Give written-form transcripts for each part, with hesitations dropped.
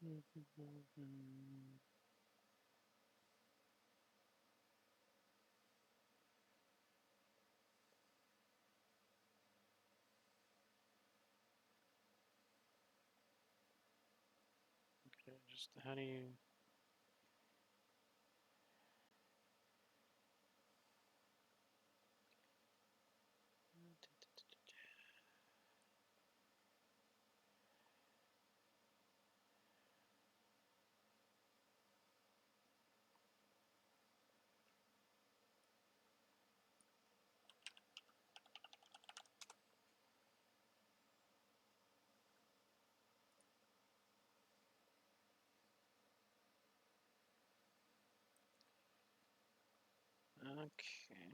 Okay, just how do you... Okay.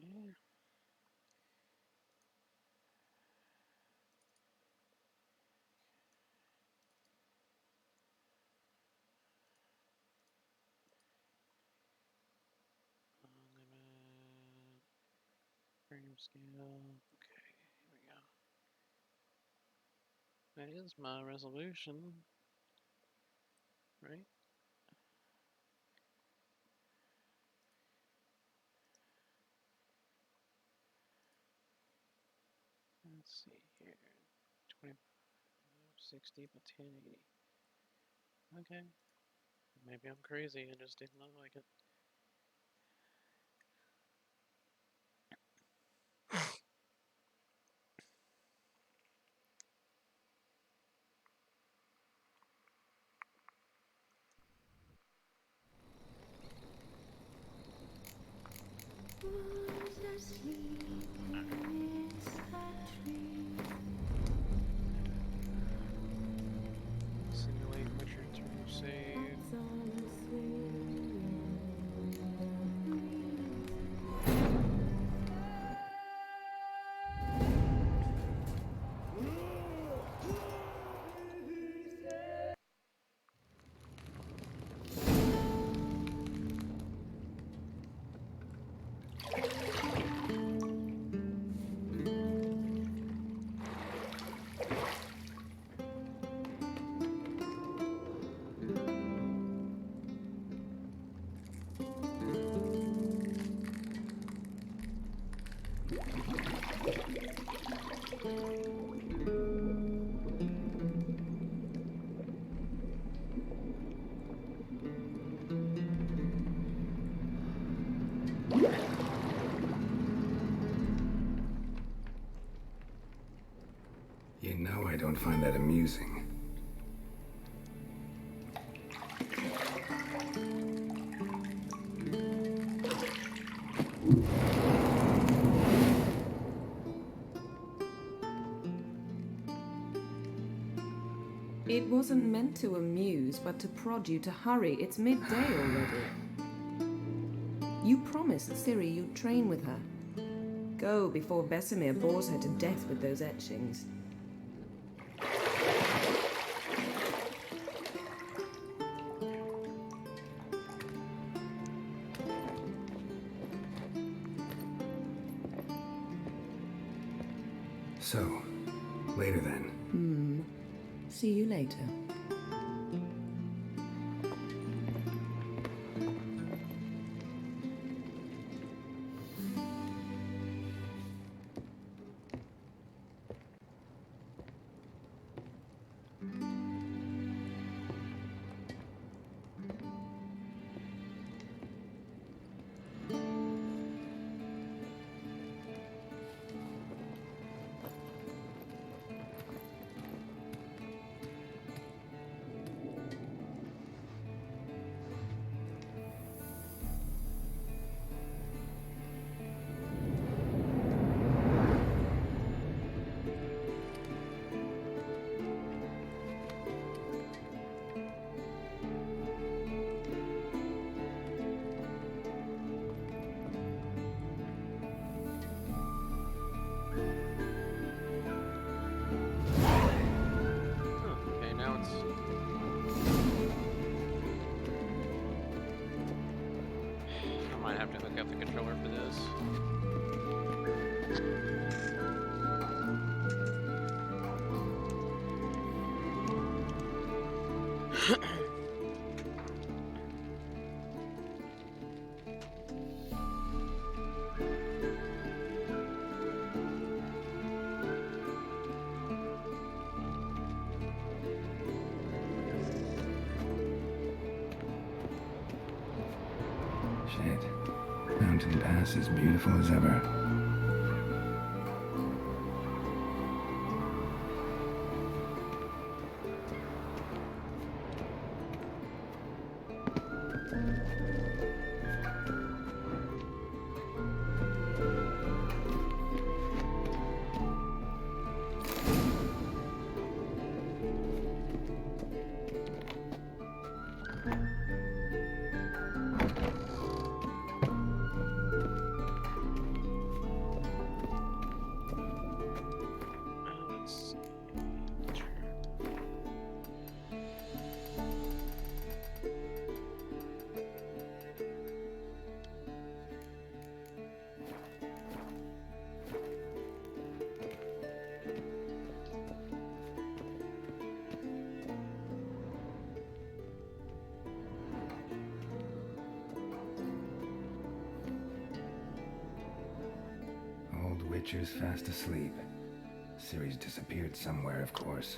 Limit, frame scale. Okay, here we go. That is my resolution, right? Let's see here. 2060 by 1080. Okay. Maybe I'm crazy. I just did not like it. Simulate Witcher 2 save. You know I don't find that amusing. It wasn't meant to amuse, but to prod you to hurry. It's midday already. You promised Ciri you'd train with her. Go before Vesemir bores her to death with those etchings. So, later then. See you later. Okay, now it's... I might have to hook up the controller for this. Shit. Mountain Pass is beautiful as ever. Let's see. Old Witcher's fast asleep. Ciri's disappeared somewhere, of course.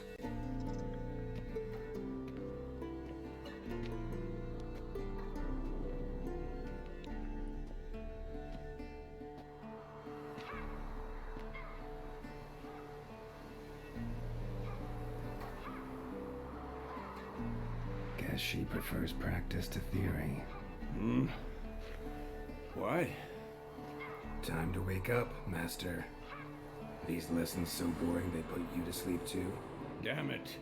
Guess she prefers practice to theory. Why? Time to wake up, Master. These lessons so boring they put you to sleep too? Damn it.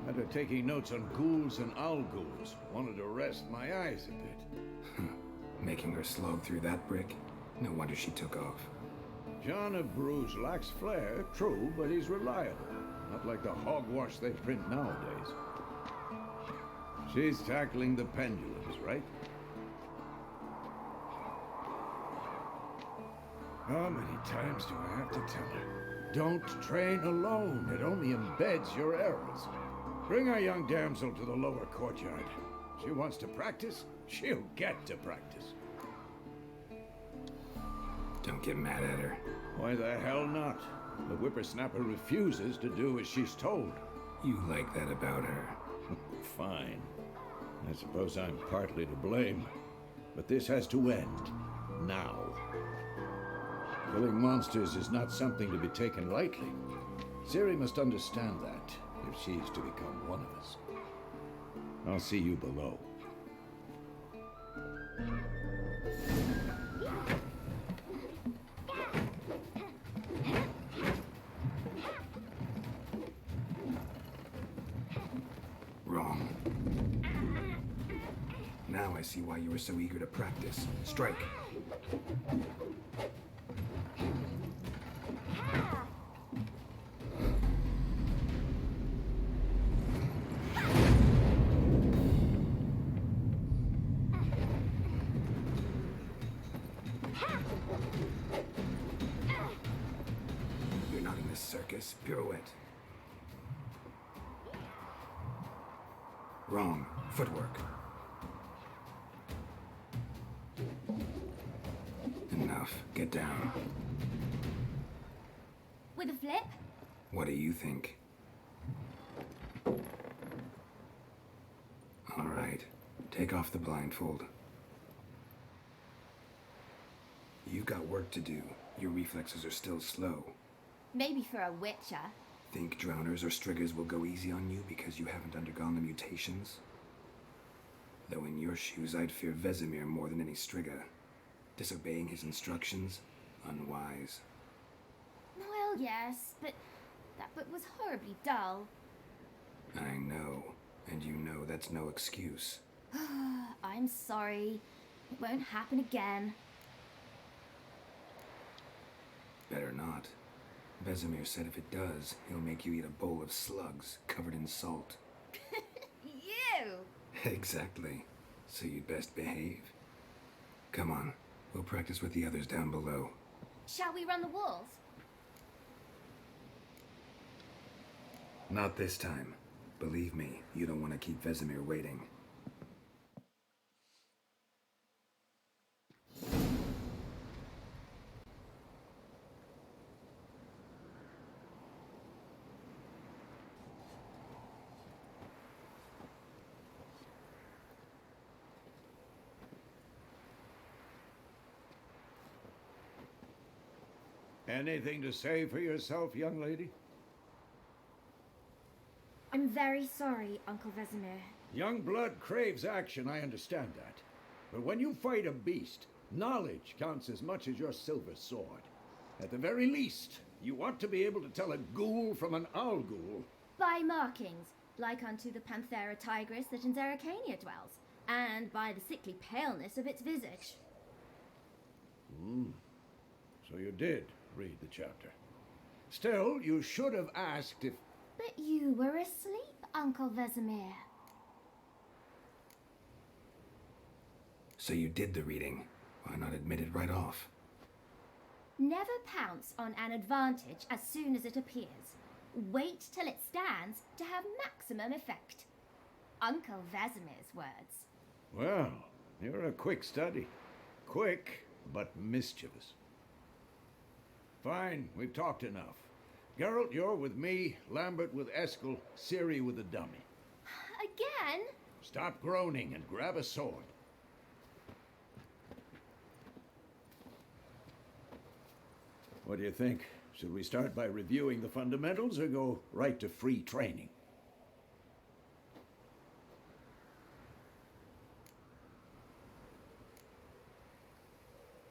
After taking notes on ghouls and owl ghouls, wanted to rest my eyes a bit. Making her slog through that brick? No wonder she took off. John of Bruges lacks flair, true, but he's reliable. Not like the hogwash they print nowadays. She's tackling the pendulums, right? How many times do I have to tell her? Don't train alone. It only embeds your errors. Bring our young damsel to the lower courtyard. She wants to practice, she'll get to practice. Don't get mad at her. Why the hell not? The whippersnapper refuses to do as she's told. You like that about her. Fine. I suppose I'm partly to blame. But this has to end. Now. Killing monsters is not something to be taken lightly. Ciri must understand that, if she's to become one of us. I'll see you below. Wrong. Now I see why you were so eager to practice. Strike. You're not in this circus. Pirouette. Wrong. Footwork. Enough. Get down. With a flip? What do you think? All right. Take off the blindfold. You've got work to do. Your reflexes are still slow. Maybe for a witcher. Think drowners or striggers will go easy on you because you haven't undergone the mutations? Though in your shoes, I'd fear Vesemir more than any strigger. Disobeying his instructions? Unwise. Well, yes, but that book was horribly dull. I know. And you know that's no excuse. I'm sorry. It won't happen again. Better not. Vesemir said if it does, he'll make you eat a bowl of slugs covered in salt. You! Exactly. So you'd best behave. Come on. We'll practice with the others down below. Shall we run the walls? Not this time. Believe me, you don't want to keep Vesemir waiting. Anything to say for yourself, young lady? I'm very sorry, Uncle Vesemir. Young blood craves action, I understand that. But when you fight a beast, knowledge counts as much as your silver sword. At the very least, you ought to be able to tell a ghoul from an owl ghoul. By markings, like unto the Panthera tigris that in Zeracania dwells, and by the sickly paleness of its visage. So you did read the chapter. Still, you should have asked if... But you were asleep, Uncle Vesemir. So you did the reading. Why not admit it right off? Never pounce on an advantage as soon as it appears. Wait till it stands to have maximum effect. Uncle Vesemir's words. Well, you're a quick study. Quick, but mischievous. Fine, we've talked enough. Geralt, you're with me, Lambert with Eskel, Ciri with the dummy. Again? Stop groaning and grab a sword. What do you think? Should we start by reviewing the fundamentals or go right to free training?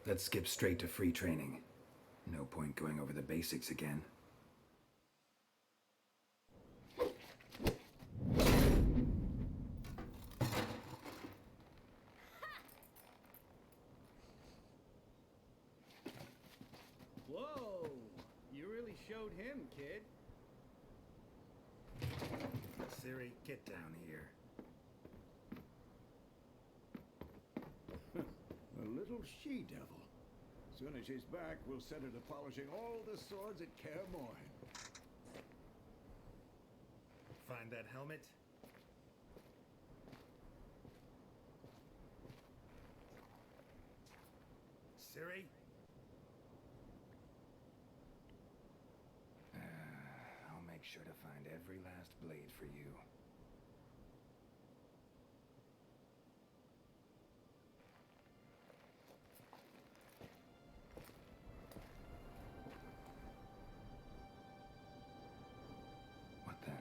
Let's skip straight to free training. No point going over the basics again. Whoa! You really showed him, kid. Ciri, get down here. A little she-devil. As soon as she's back, we'll set her to polishing all the swords at Kaer Morhen. Find that helmet? Ciri? I'll make sure to find every last blade for you. What the?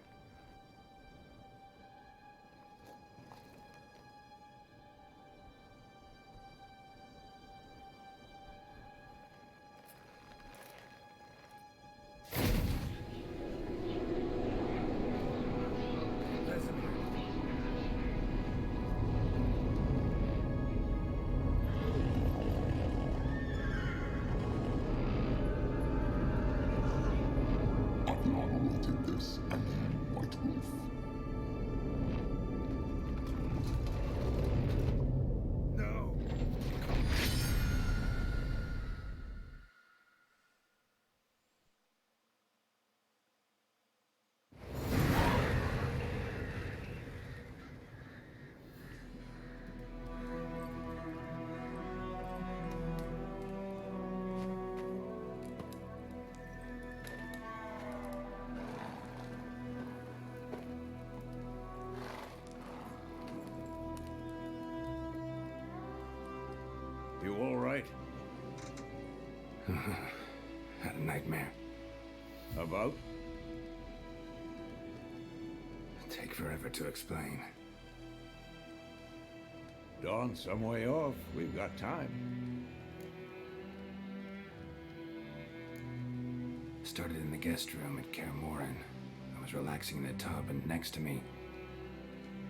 Adriana did this, and then White Wolf. No! You all right? Had a nightmare. About? Take forever to explain. Dawn's some way off. We've got time. Started in the guest room at Kaer Morhen. I was relaxing in a tub, and next to me,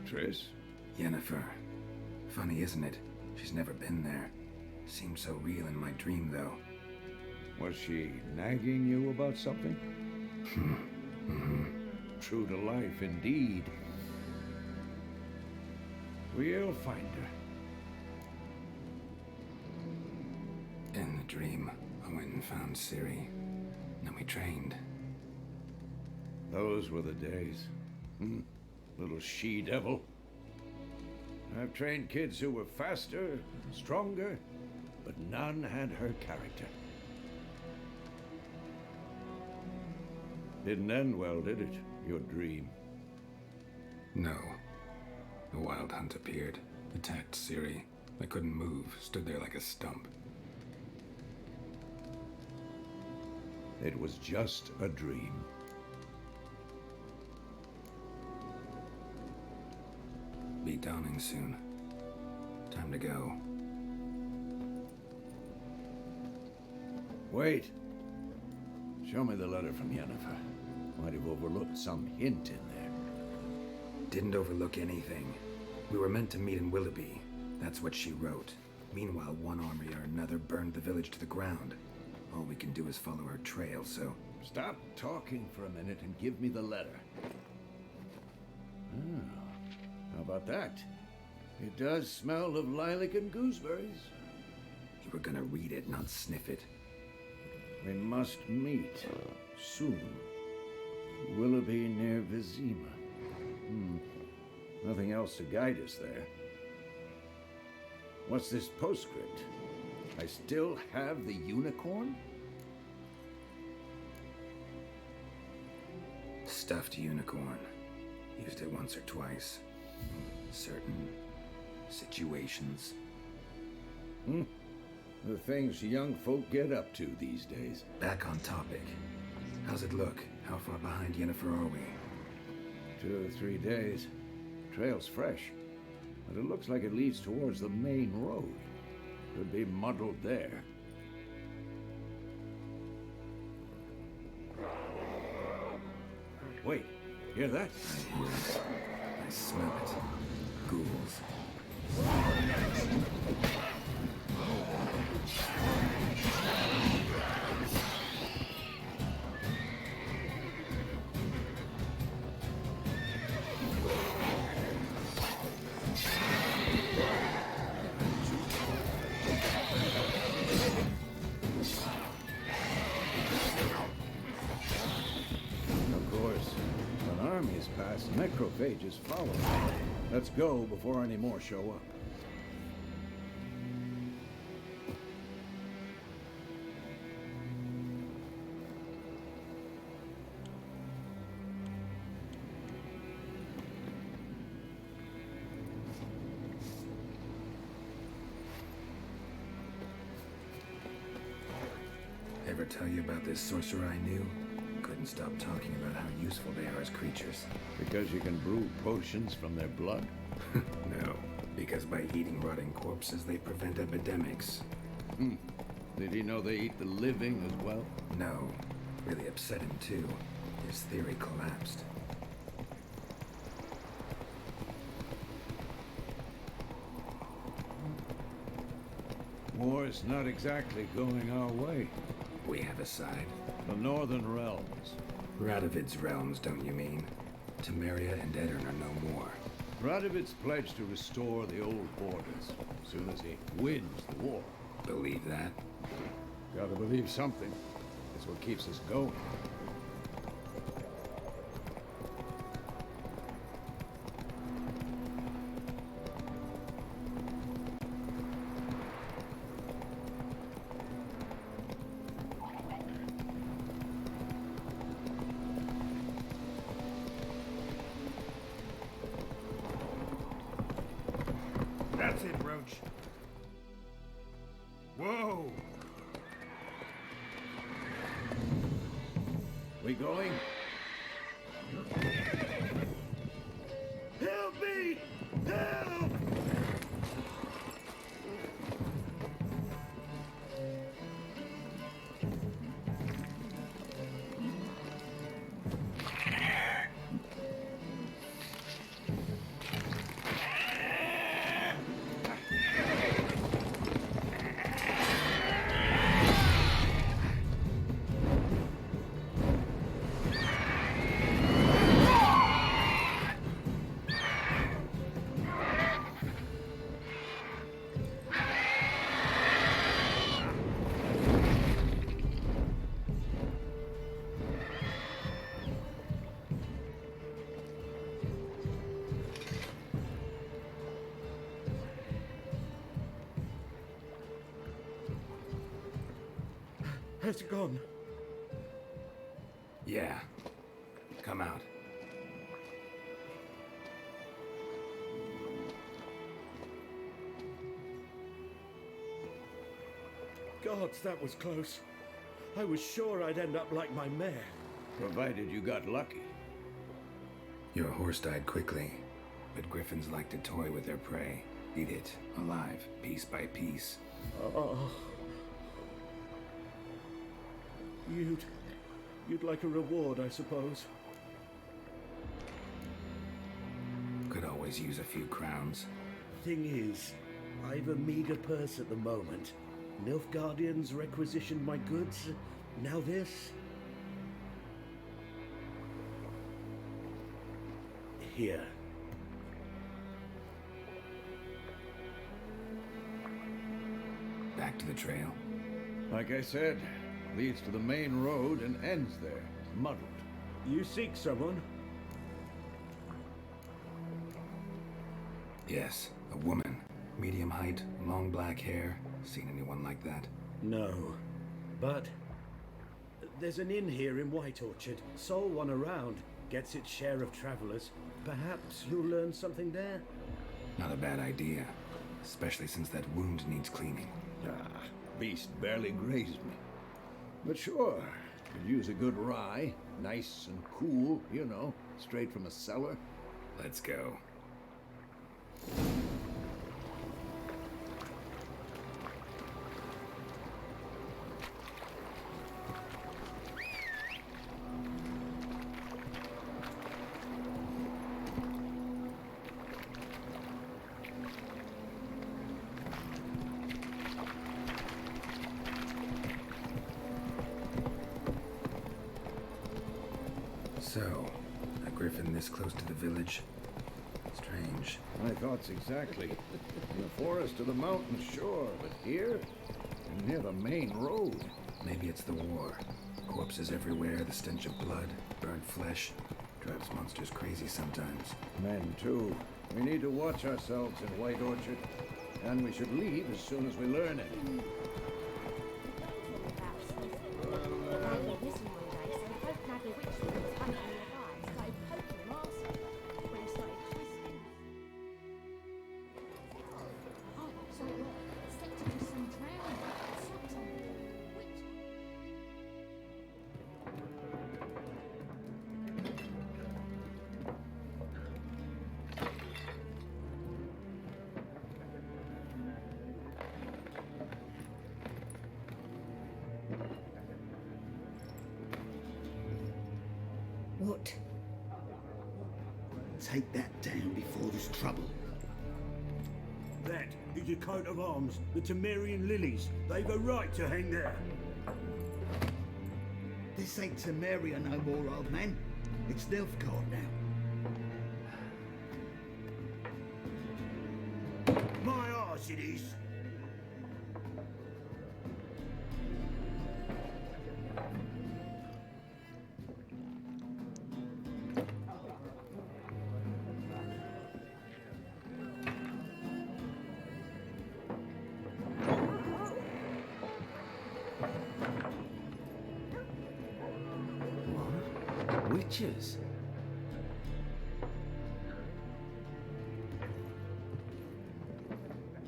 Triss? Yennefer. Funny, isn't it? She's never been there. Seemed so real in my dream, though. Was she nagging you about something? True to life, indeed. We'll find her. In the dream, I went and found Ciri. Then we trained. Those were the days. Little she-devil. I've trained kids who were faster, stronger, but none had her character. Didn't end well, did it? Your dream. No. The Wild Hunt appeared, attacked Ciri. I couldn't move, stood there like a stump. It was just a dream. Be dawning soon. Time to go. Wait. Show me the letter from Yennefer. Might have overlooked some hint in there. Didn't overlook anything. We were meant to meet in Willoughby. That's what she wrote. Meanwhile, one army or another burned the village to the ground. All we can do is follow her trail, so... Stop talking for a minute and give me the letter. Ah, how about that? It does smell of lilac and gooseberries. You were gonna read it, not sniff it. We must meet soon. Willoughby near Vizima. Nothing else to guide us there. What's this postscript? I still have the unicorn? Stuffed unicorn. Used it once or twice. Certain situations. The things young folk get up to these days. Back on topic. How's it look? How far behind Yennefer are we? 2 or 3 days. Trail's fresh, but it looks like it leads towards the main road. Could be muddled there. Wait, hear that? I hear it. I smell it. Ghouls. Of course, when armies pass, necrophages follow. Let's go before any more show up. Ever tell you about this sorcerer I knew? Couldn't stop talking about how useful they are as creatures. Because you can brew potions from their blood? No, because by eating rotting corpses, they prevent epidemics. Did he know they eat the living as well? No, really upset him too. His theory collapsed. War's not exactly going our way. We have a side. The Northern Realms. Radovid's realms, don't you mean? Temeria and Edirn are no more. Radovid's pledged to restore the old borders as soon as he wins the war. Believe that? Gotta believe something. That's what keeps us going. That's it, Roach. Whoa! We going? Help me! Help! Has it gone? Yeah. Come out. Gods, that was close. I was sure I'd end up like my mare. Provided you got lucky. Your horse died quickly, but griffins like to toy with their prey. Eat it, alive, piece by piece. Oh. You'd like a reward, I suppose. Could always use a few crowns. Thing is, I've a meager purse at the moment. Nilfgaardians requisitioned my goods. Now this. Here. Back to the trail. Like I said, leads to the main road and ends there, muddled. You seek someone? Yes, a woman. Medium height, long black hair. Seen anyone like that? No. But there's an inn here in White Orchard. Sole one around. Gets its share of travelers. Perhaps you'll learn something there? Not a bad idea. Especially since that wound needs cleaning. Ah, beast barely grazed me. But sure, could use a good rye. Nice and cool, you know, straight from a cellar. Let's go. So, a griffin this close to the village? Strange. My thoughts exactly. In the forest or the mountains, sure, but here? Near the main road. Maybe it's the war. Corpses everywhere, the stench of blood, burnt flesh. Drives monsters crazy sometimes. Men, too. We need to watch ourselves in White Orchard. And we should leave as soon as we learn it. What? Take that down before there's trouble. That is a coat of arms, the Temerian lilies. They've a right to hang there. This ain't Temeria no more, old man. It's Nilfgaard now. My arse it is. Witches?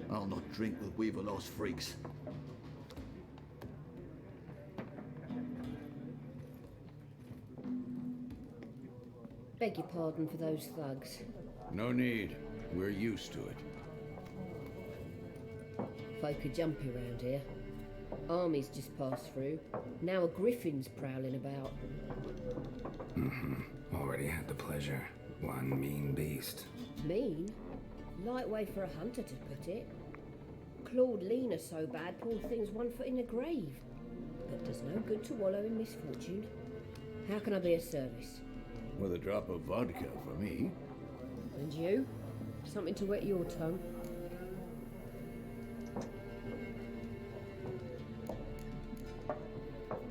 I'll not drink with Weaverlost freaks. Beg your pardon for those thugs. No need. We're used to it. Folk are jumpy around here. Armies just passed through. Now a griffin's prowling about. Already had the pleasure. One mean beast. Mean? Light way for a hunter to put it. Clawed Lena so bad, poor thing's 1 foot in the grave. But does no good to wallow in misfortune. How can I be of service? With a drop of vodka for me. And you? Something to wet your tongue?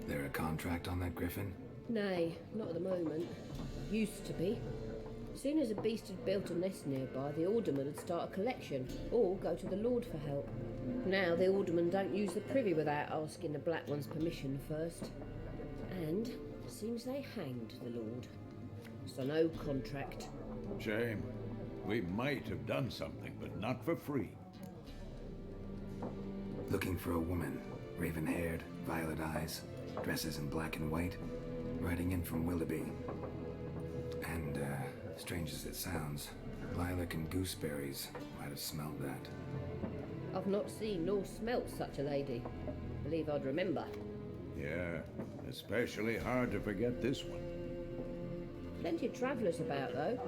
There a contract on that griffin? Nay, not at the moment. Used to be. Soon as a beast had built a nest nearby, the alderman would start a collection, or go to the Lord for help. Now the alderman don't use the privy without asking the Black One's permission first. And seems they hanged the Lord. So no contract. Shame. We might have done something, but not for free. Looking for a woman. Raven-haired, violet eyes. dresses in black and white, riding in from Willoughby. And, strange as it sounds, lilac and gooseberries might have smelled that. I've not seen nor smelt such a lady. Believe I'd remember. Yeah, especially hard to forget this one. Plenty of travellers about, though.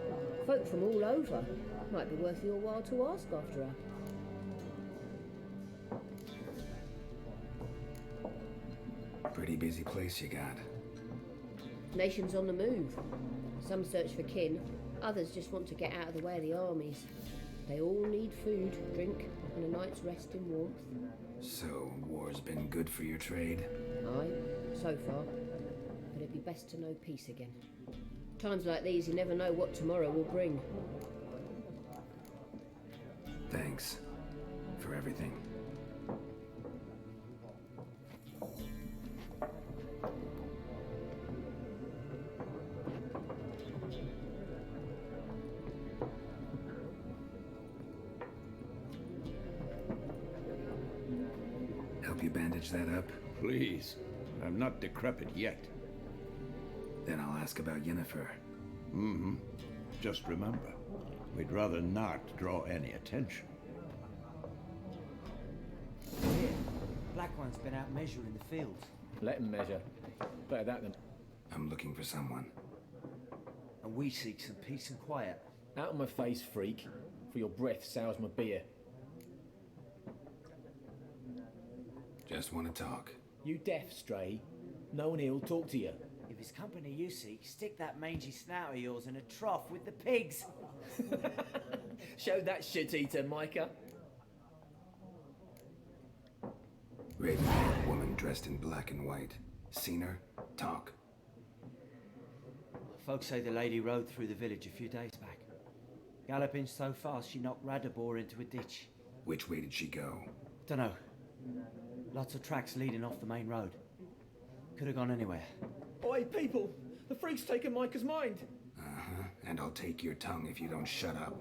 Folk from all over. Might be worth your while to ask after her. Pretty busy place you got. Nations on the move. Some search for kin, others just want to get out of the way of the armies. They all need food, drink, and a night's rest in warmth. So, war's been good for your trade? Aye, so far. But it'd be best to know peace again. Times like these, you never know what tomorrow will bring. Thanks for everything. Help you bandage that up? Please. I'm not decrepit yet. Then I'll ask about Yennefer. Mm-hmm. Just remember, we'd rather not draw any attention. Here, Black One's been out measuring the fields. Let him measure. Better that than... I'm looking for someone. And we seek some peace and quiet. Out of my face, freak. For your breath sours my beer. Just want to talk. You deaf, Stray? No one here'll talk to you. If it's company you seek, stick that mangy snout of yours in a trough with the pigs. Show that shit-eater, Micah. Raven-haired woman dressed in black and white. Seen her? Talk. Folks say the lady rode through the village a few days back. Galloping so fast she knocked Radabor into a ditch. Which way did she go? Dunno. Lots of tracks leading off the main road. Could have gone anywhere. Oi, people! The freak's taken Micah's mind! Uh-huh. And I'll take your tongue if you don't shut up.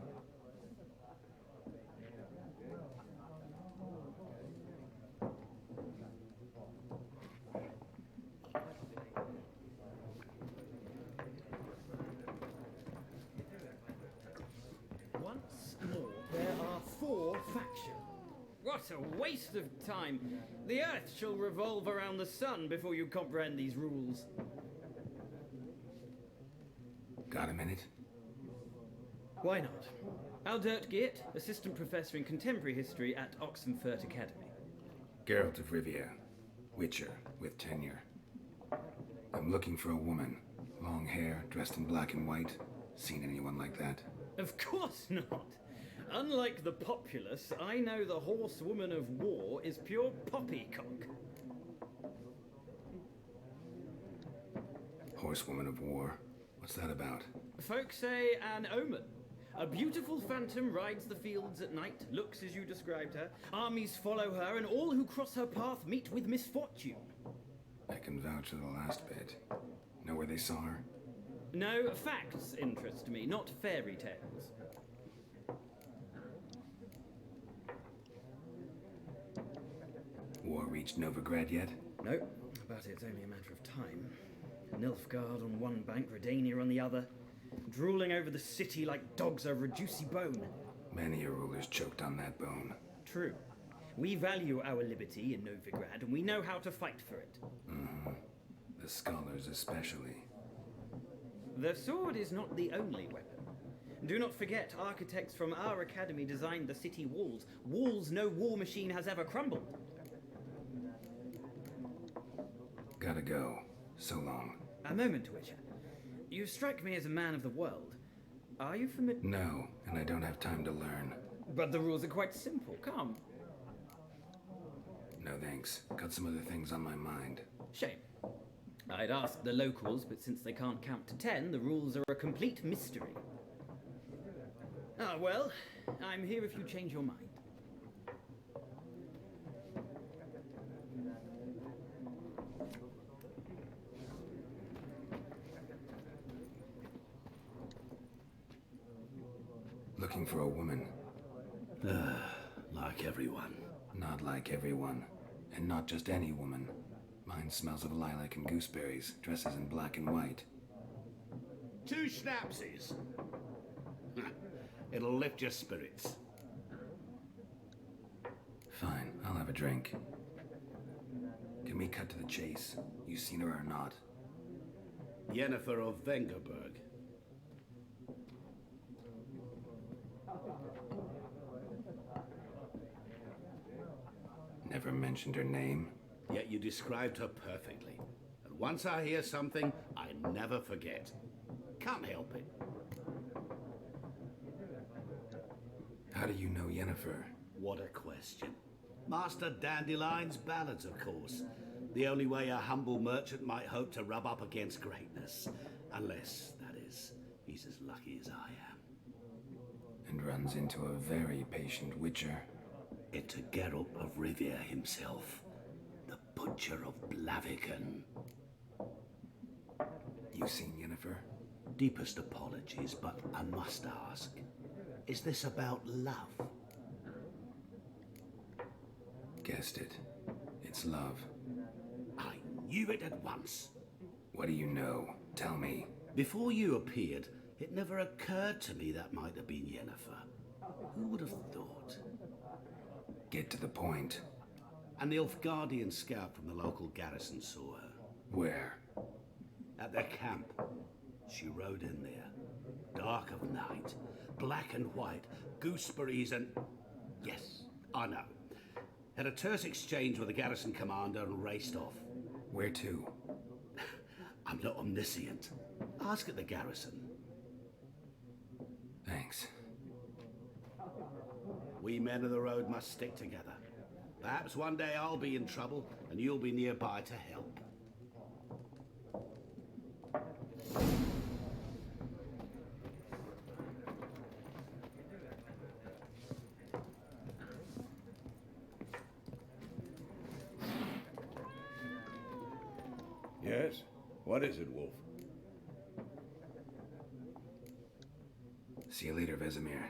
Once more, there are 4 factions. What a waste of time! The Earth shall revolve around the sun before you comprehend these rules. Got a minute? Why not? Aldert Geert, Assistant Professor in Contemporary History at Oxenfurt Academy. Geralt of Rivia. Witcher, with tenure. I'm looking for a woman. Long hair, dressed in black and white. Seen anyone like that? Of course not! Unlike the populace, I know the horsewoman of war is pure poppycock. Horsewoman of war? What's that about? Folks say an omen. A beautiful phantom rides the fields at night, looks as you described her. Armies follow her, and all who cross her path meet with misfortune. I can vouch for the last bit. Know where they saw her? No, facts interest me, not fairy tales. War reached Novigrad yet? No, but it's only a matter of time. Nilfgaard on one bank, Redania on the other, drooling over the city like dogs over a juicy bone. Many a ruler's choked on that bone. True. We value our liberty in Novigrad, and we know how to fight for it. Mm-hmm. The scholars especially. The sword is not the only weapon. Do not forget, architects from our academy designed the city walls. Walls no war machine has ever crumbled. Gotta go. So long. A moment, Witcher. You strike me as a man of the world. Are you familiar? No, and I don't have time to learn. But the rules are quite simple. Come. No thanks. Got some other things on my mind. Shame. I'd ask the locals, but since they can't count to 10, the rules are a complete mystery. Ah, well, I'm here if you change your mind. Looking for a woman. Like everyone. Not like everyone. And not just any woman. Mine smells of lilac and gooseberries, dresses in black and white. 2 schnapsies. It'll lift your spirits. Fine, I'll have a drink. Can we cut to the chase? You seen her or not? Yennefer of Vengerberg. Never mentioned her name. Yet you described her perfectly. And once I hear something, I never forget. Can't help it. How do you know Yennefer? What a question. Master Dandelion's ballads, of course. The only way a humble merchant might hope to rub up against greatness. Unless, that is, he's as lucky as I am. And runs into a very patient witcher. Into Geralt of Rivia himself. The Butcher of Blaviken. You seen Yennefer? Deepest apologies, but I must ask. Is this about love? Guessed it. It's love. I knew it at once. What do you know? Tell me. Before you appeared, it never occurred to me that might have been Yennefer. Who would have thought? Get to the point. An Nilfgaardian scout from the local garrison saw her. Where? At their camp. She rode in there. Dark of night. Black and white. Gooseberries and... Yes, I know. Had a terse exchange with the garrison commander and raced off. Where to? I'm not omniscient. Ask at the garrison. Thanks. We men of the road must stick together. Perhaps one day I'll be in trouble and you'll be nearby to help. Yes? What is it, Wolf? See you later, Vesemir.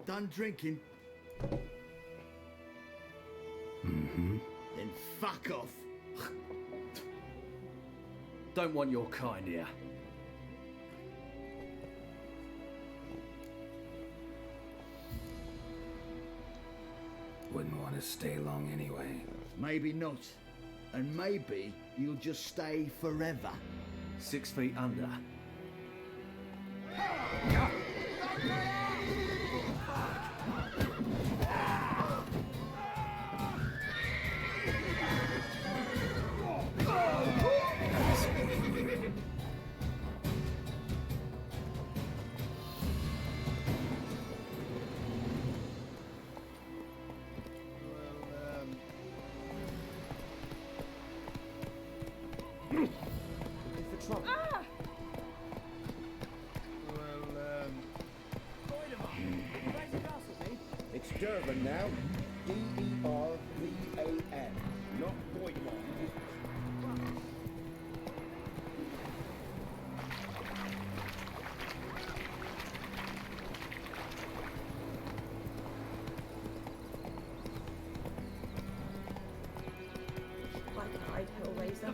Done drinking? Mm-hmm. Then fuck off. Don't want your kind here. Wouldn't want to stay long anyway. Maybe not. And maybe you'll just stay forever. 6 feet under. It's Durban now. D-E-R-V-A-N. Not Boydmont. Like an eye Hellraiser.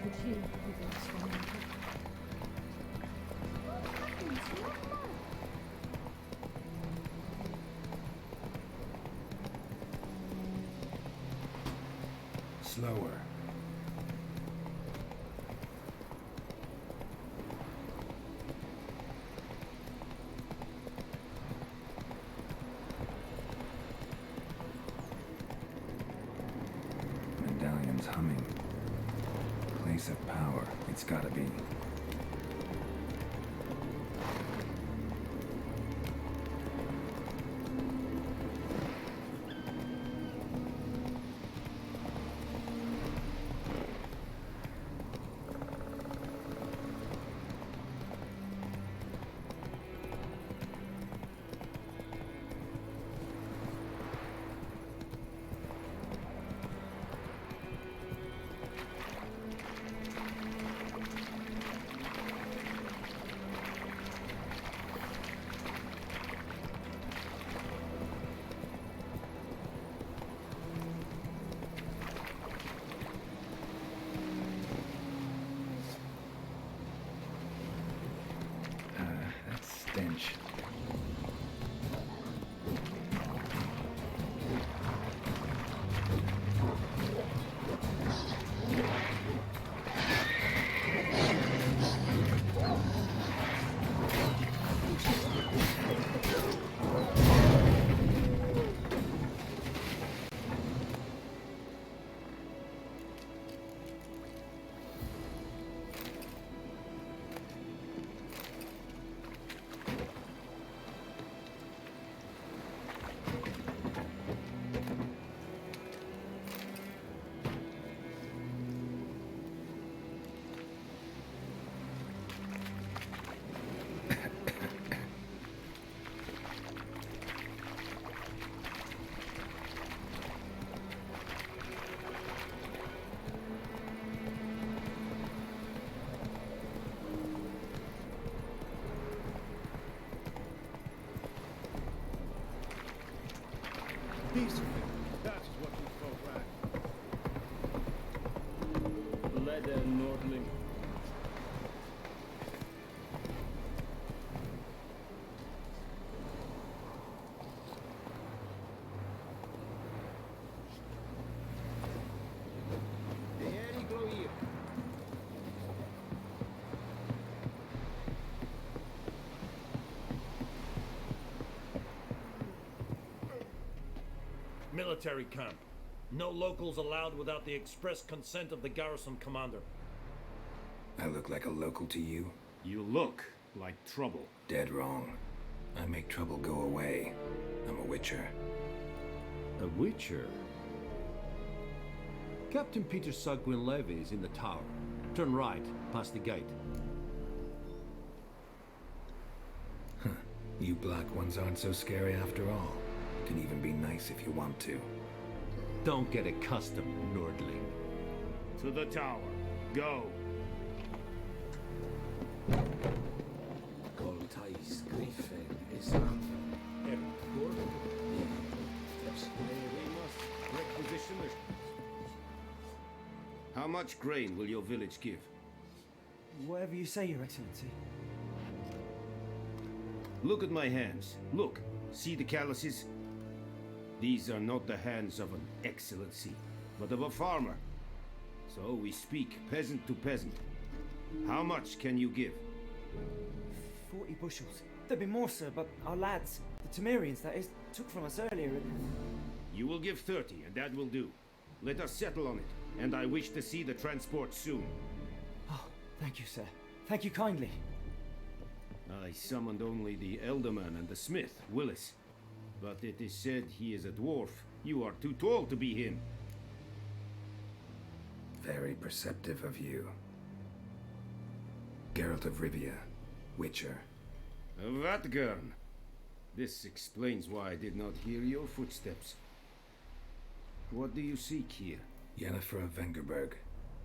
Could you even swallow it? Slower. Medallion's humming. Place of power. It's gotta be. Piece of it. That is what you call right. Leather Nordling. Military camp. No locals allowed without the express consent of the garrison commander. I look like a local to you? You look like trouble. Dead wrong. I make trouble go away. I'm a witcher. A witcher? Captain Peter Sagwin Levy is in the tower. Turn right, past the gate. You black ones aren't so scary after all. Can even be nice if you want to. Don't get accustomed, Nordling. To the tower. Go. Goltais Griffin is How much grain will your village give? Whatever you say, Your Excellency. Look at my hands. Look. See the calluses? These are not the hands of an excellency, but of a farmer. So we speak peasant to peasant. How much can you give? 40 bushels. There'd be more, sir, but our lads, the Temerians, that is, took from us earlier and... You will give 30, and that will do. Let us settle on it, and I wish to see the transport soon. Oh, thank you, sir. Thank you kindly. I summoned only the Elderman and the smith, Willis. But it is said he is a dwarf. You are too tall to be him. Very perceptive of you. Geralt of Rivia, Witcher. Vatgern. This explains why I did not hear your footsteps. What do you seek here? Yennefer of Vengerberg.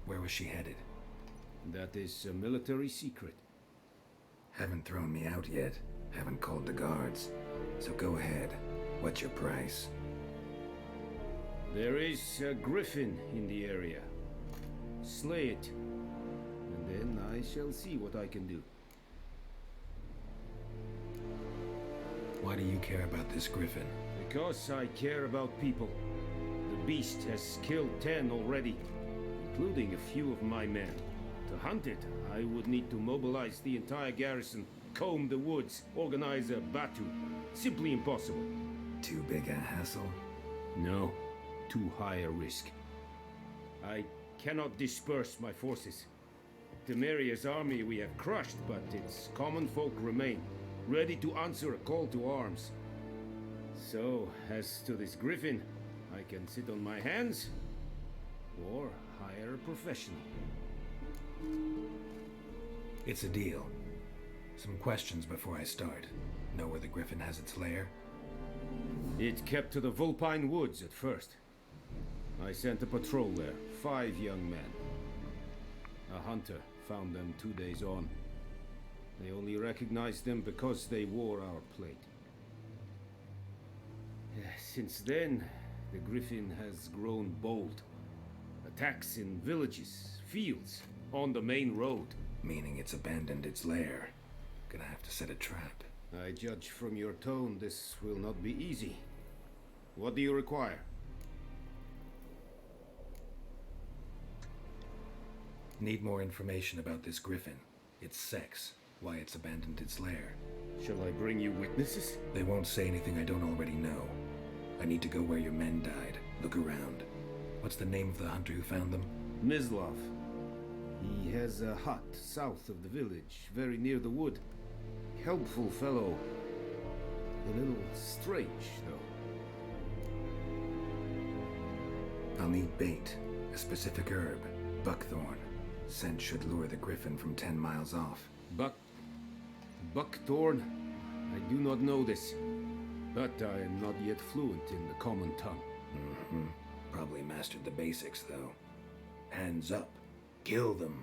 Where was she headed? That is a military secret. Haven't thrown me out yet. Haven't called the guards. So go ahead. What's your price? There is a griffin in the area. Slay it, and then I shall see what I can do. Why do you care about this griffin? Because I care about people. The beast has killed 10 already, including a few of my men. To hunt it, I would need to mobilize the entire garrison, comb the woods, organize a batu. Simply impossible. Too big a hassle? No, too high a risk. I cannot disperse my forces. Temeria's army we have crushed, but its common folk remain, ready to answer a call to arms. So, as to this griffin, I can sit on my hands, or hire a professional. It's a deal. Some questions before I start. Know where the griffin has its lair? It kept to the Vulpine Woods at first. I sent a patrol there, 5 young men. A hunter found them 2 days on. They only recognized them because they wore our plate. Since then, the griffin has grown bold. Attacks in villages, fields, on the main road. Meaning it's abandoned its lair. Gonna have to set a trap. I judge from your tone this will not be easy. What do you require? Need more information about this griffin. Its sex, why it's abandoned its lair. Shall I bring you witnesses? They won't say anything I don't already know. I need to go where your men died. Look around. What's the name of the hunter who found them? Mislav. He has a hut south of the village, very near the wood. Helpful fellow. A little strange, though. I'll need bait. A specific herb. Buckthorn. Scent should lure the griffin from 10 miles off. Buckthorn? I do not know this. But I am not yet fluent in the common tongue. Mm-hmm. Probably mastered the basics, though. Hands up. Kill them.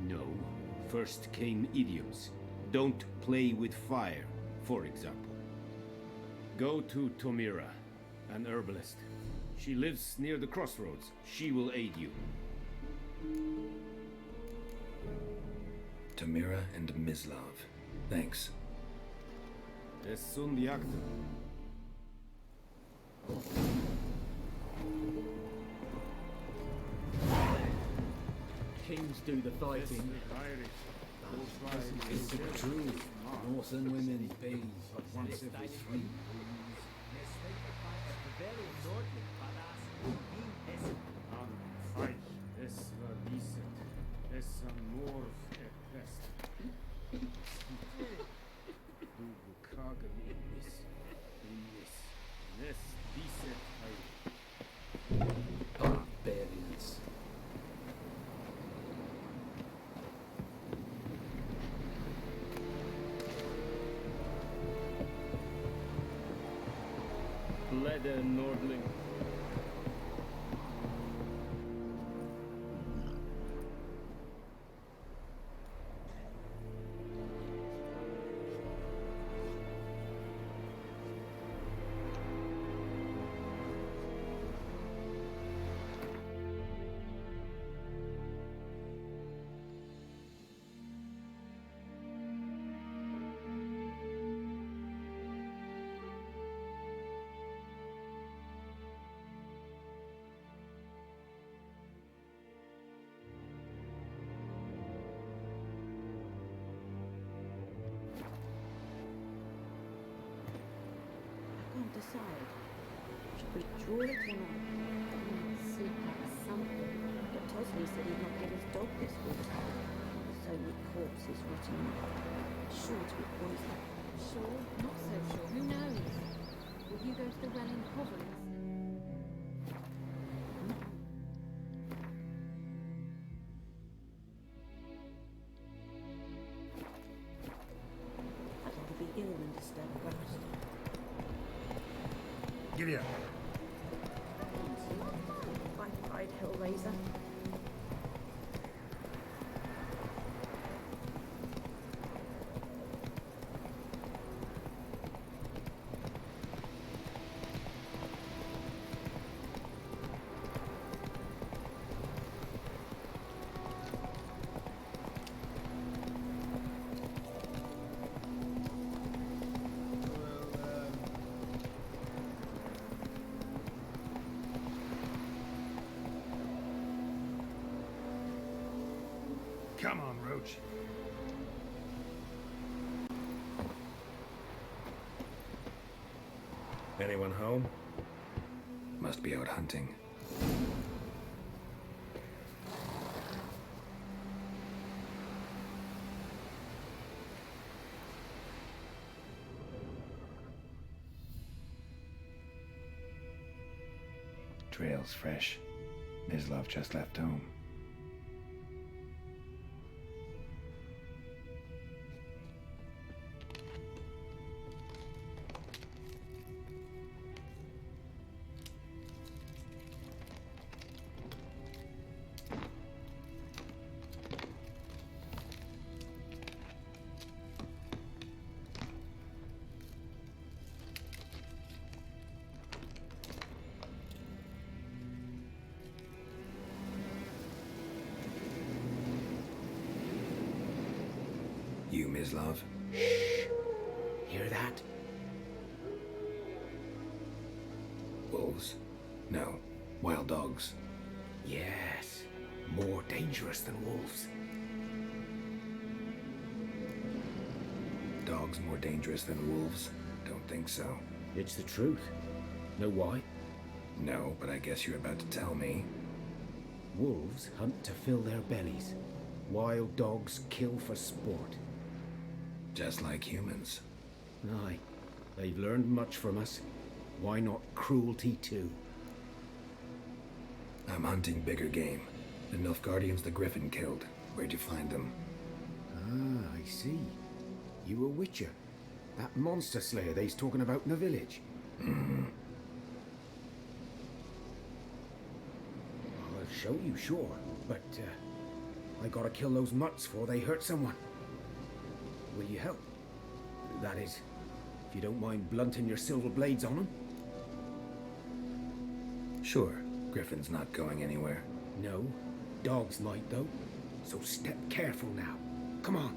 No. First came idioms. Don't play with fire, for example. Go to Tomira. an herbalist. She lives near the crossroads. She will aid you. Tamira and Mislav. Thanks. Es sun die Akte. Kings do the fighting. It's the truth. Northern women bathe once every 3 years. Es verlieset. Es amor pest. Du beklagen in this. Nes dicet Barbarians. Blede Nordling. Can't decide. Should we draw it or not? Seek out something. But Tosley said he'd not get his dog this week. So many corpses rotting up. Sure to be poison. Sure? Not so sure. Who knows? Will you go to the well in Hovel instead? I'd rather be ill than disturb a ghost. Giddy up. I cried, Hellraiser. Come on, Roach. Anyone home? Must be out hunting. Trail's fresh. Mislav just left home. You, Mislav? Hear that? Wolves? No. Wild dogs. Yes. More dangerous than wolves. Dogs more dangerous than wolves? Don't think so. It's the truth. Know why? No, but I guess you're about to tell me. Wolves hunt to fill their bellies. Wild dogs kill for sport. Just like humans. Aye. They've learned much from us. Why not cruelty too? I'm hunting bigger game. The Nilfgaardians the Griffin killed. Where'd you find them? Ah, I see. You a witcher. That monster slayer they's talking about in the village. Mm-hmm. I'll show you, sure. But, I gotta kill those mutts before they hurt someone. Will you help? That is, if you don't mind blunting your silver blades on them. Sure, Griffin's not going anywhere. No, dogs might though. So step careful now. Come on.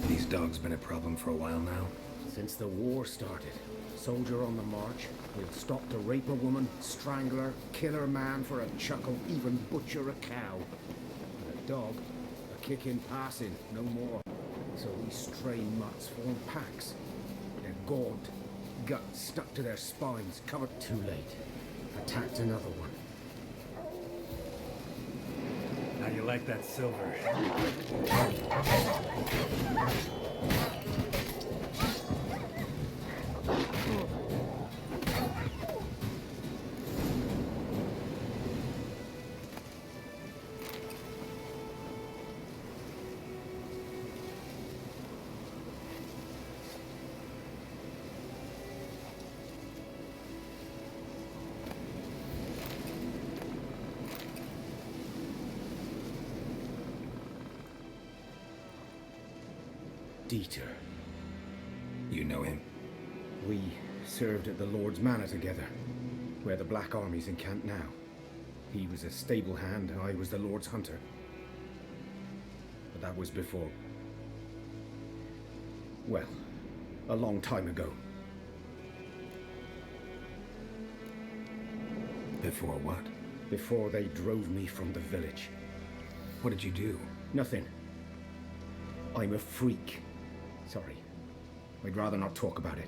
These dogs been a problem for a while now? Since the war started. Soldier on the march. We'll stop to rape a woman, strangle her, kill her man for a chuckle, even butcher a cow. And a dog, a kick in passing, no more. So these stray mutts form packs. They're gaunt, guts stuck to their spines, covered. Too late. Attacked another one. How you like that silver? Dieter. You know him? We served at the Lord's Manor together, where the Black Army's encamped now. He was a stable hand, and I was the Lord's hunter. But that was before... well, a long time ago. Before what? Before they drove me from the village. What did you do? Nothing. I'm a freak. Sorry. I'd rather not talk about it.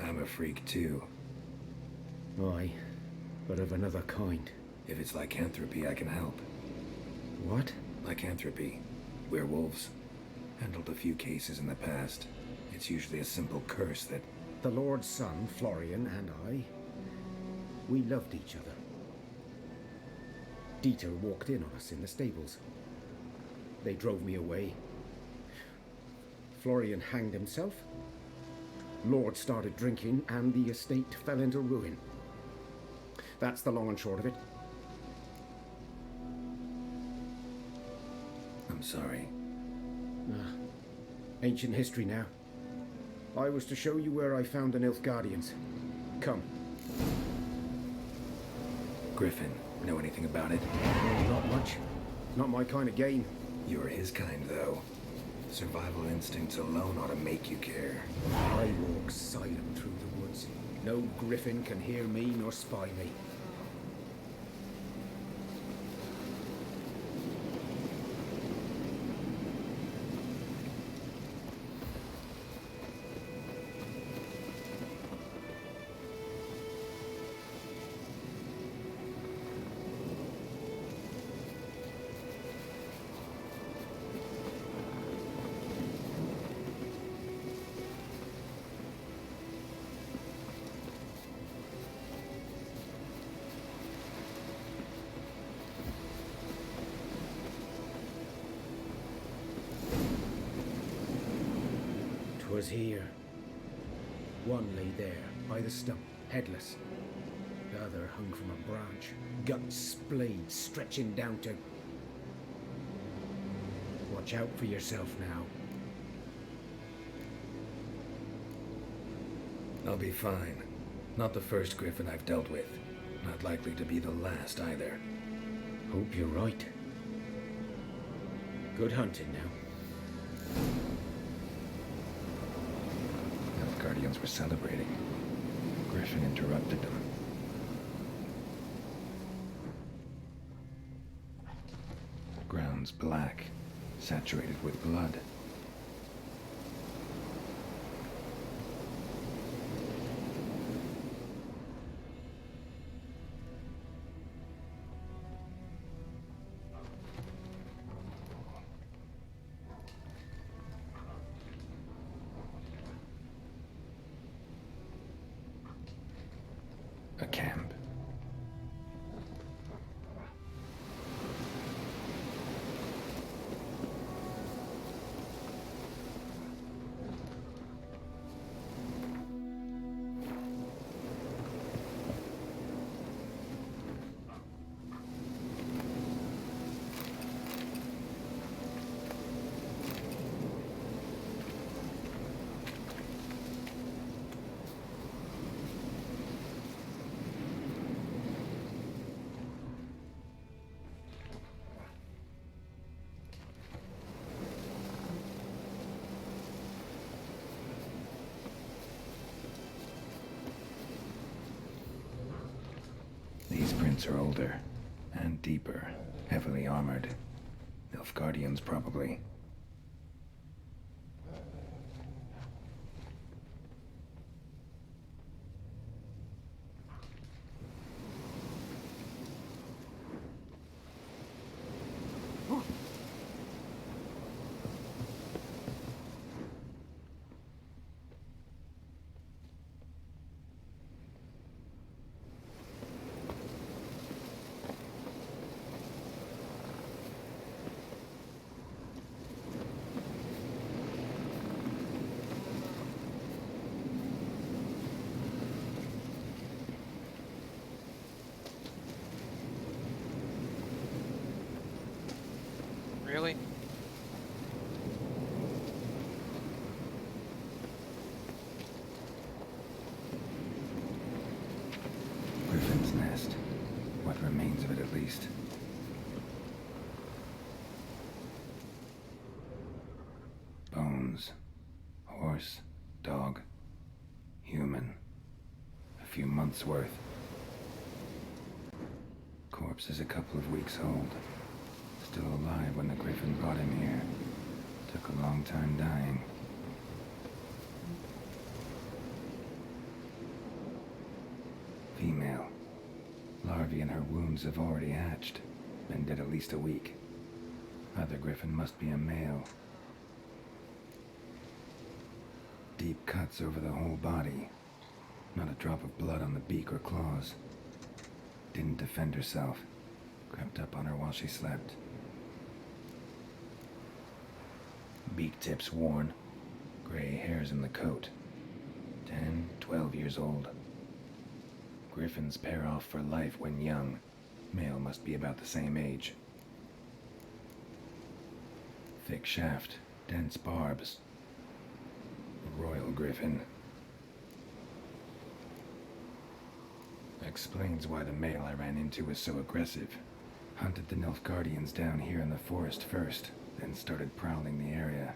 I'm a freak too. Aye, but of another kind. If it's lycanthropy, I can help. What? Lycanthropy. Werewolves. Handled a few cases in the past. It's usually a simple curse that... The Lord's son, Florian, and I, we loved each other. Dieter walked in on us in the stables. They drove me away. Florian hanged himself. Lord started drinking, and the estate fell into ruin. That's the long and short of it. I'm sorry. Ancient history now. I was to show you where I found the Nilfgaardians. Come. Griffin, know anything about it? Not much. Not my kind of game. You're his kind, though. Survival instincts alone ought to make you care. I walk silent through the woods. No griffin can hear me nor spy me. Was here. One lay there, by the stump, headless. The other hung from a branch, guts splayed, stretching down to... Watch out for yourself now. I'll be fine. Not the first griffin I've dealt with. Not likely to be the last either. Hope you're right. Good hunting now. Guardians were celebrating. Griffin interrupted them. Ground's black, saturated with blood. A camp. footprints are older and deeper, heavily armored. Nilfgaardians, probably. Really? Griffin's nest. What remains of it, at least. Bones. Horse. Dog. Human. A few months' worth. Corpse is a couple of weeks old. Still alive when the Griffin brought him here. Took a long time dying. Female. Larvae in her wounds have already hatched. Been dead at least a week. Other Griffin must be a male. Deep cuts over the whole body. Not a drop of blood on the beak or claws. Didn't defend herself. Crept up on her while she slept. Beak tips worn. Gray hairs in the coat. 10, 12 years old. Griffins pair off for life when young. Male must be about the same age. Thick shaft, dense barbs. Royal Griffin. Explains why the male I ran into was so aggressive. Hunted the Nilfgaardians down here in the forest first, then started prowling the area.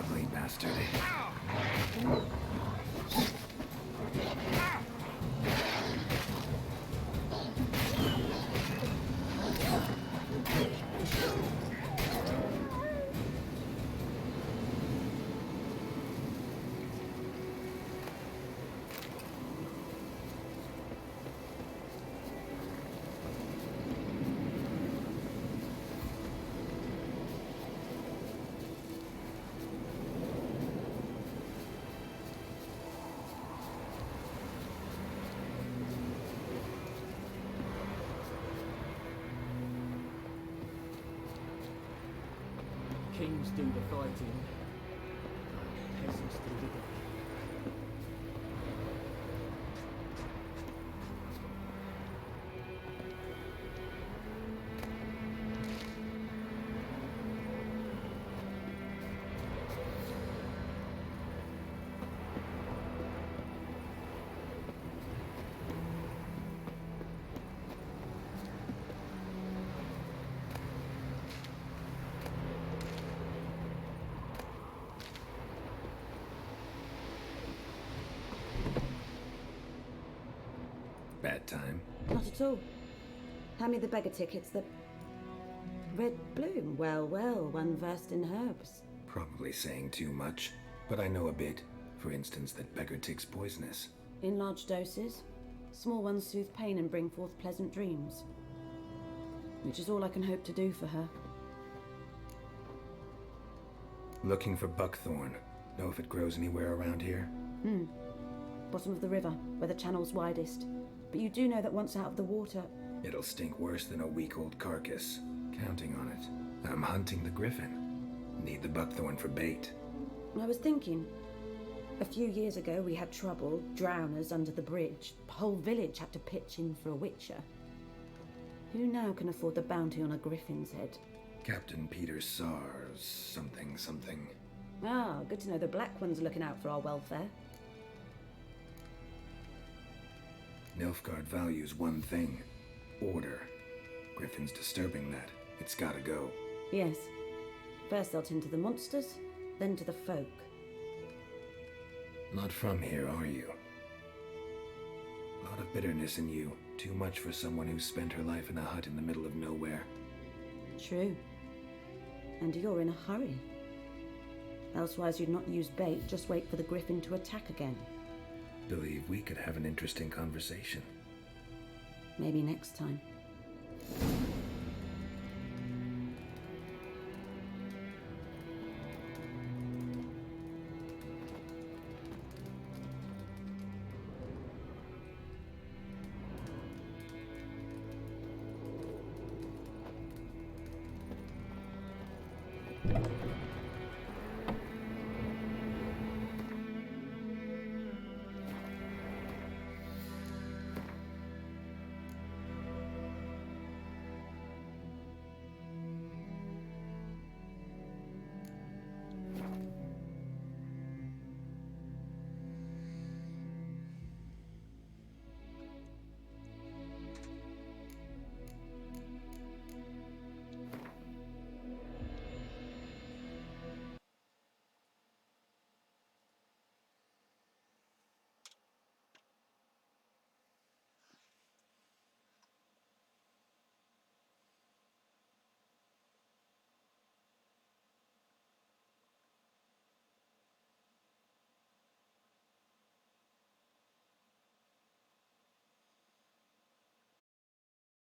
Ugly bastard. Kings do the fighting, peasants do the dying. Bad time. Not at all. Hand me the beggar tickets. The red bloom. Well, well, one versed in herbs. Probably saying too much, but I know a bit. For instance, that beggar tick's poisonous. In large doses. Small ones soothe pain and bring forth pleasant dreams. Which is all I can hope to do for her. Looking for buckthorn. Know if it grows anywhere around here? Bottom of the river, where the channel's widest. But you do know that once out of the water... It'll stink worse than a week-old carcass. Counting on it. I'm hunting the griffin. Need the buckthorn for bait. I was thinking... A few years ago we had trouble, drowners under the bridge. The whole village had to pitch in for a witcher. Who now can afford the bounty on a griffin's head? Captain Peter Sars, something. Ah, good to know the Black One's looking out for our welfare. Nilfgaard values one thing. Order. Griffin's disturbing that. It's gotta go. Yes. First they'll tend to the monsters, then to the folk. Not from here, are you? A lot of bitterness in you. Too much for someone who spent her life in a hut in the middle of nowhere. True. And you're in a hurry. Elsewise you'd not use bait, just wait for the griffin to attack again. Believe we could have an interesting conversation. Maybe next time. Thank you.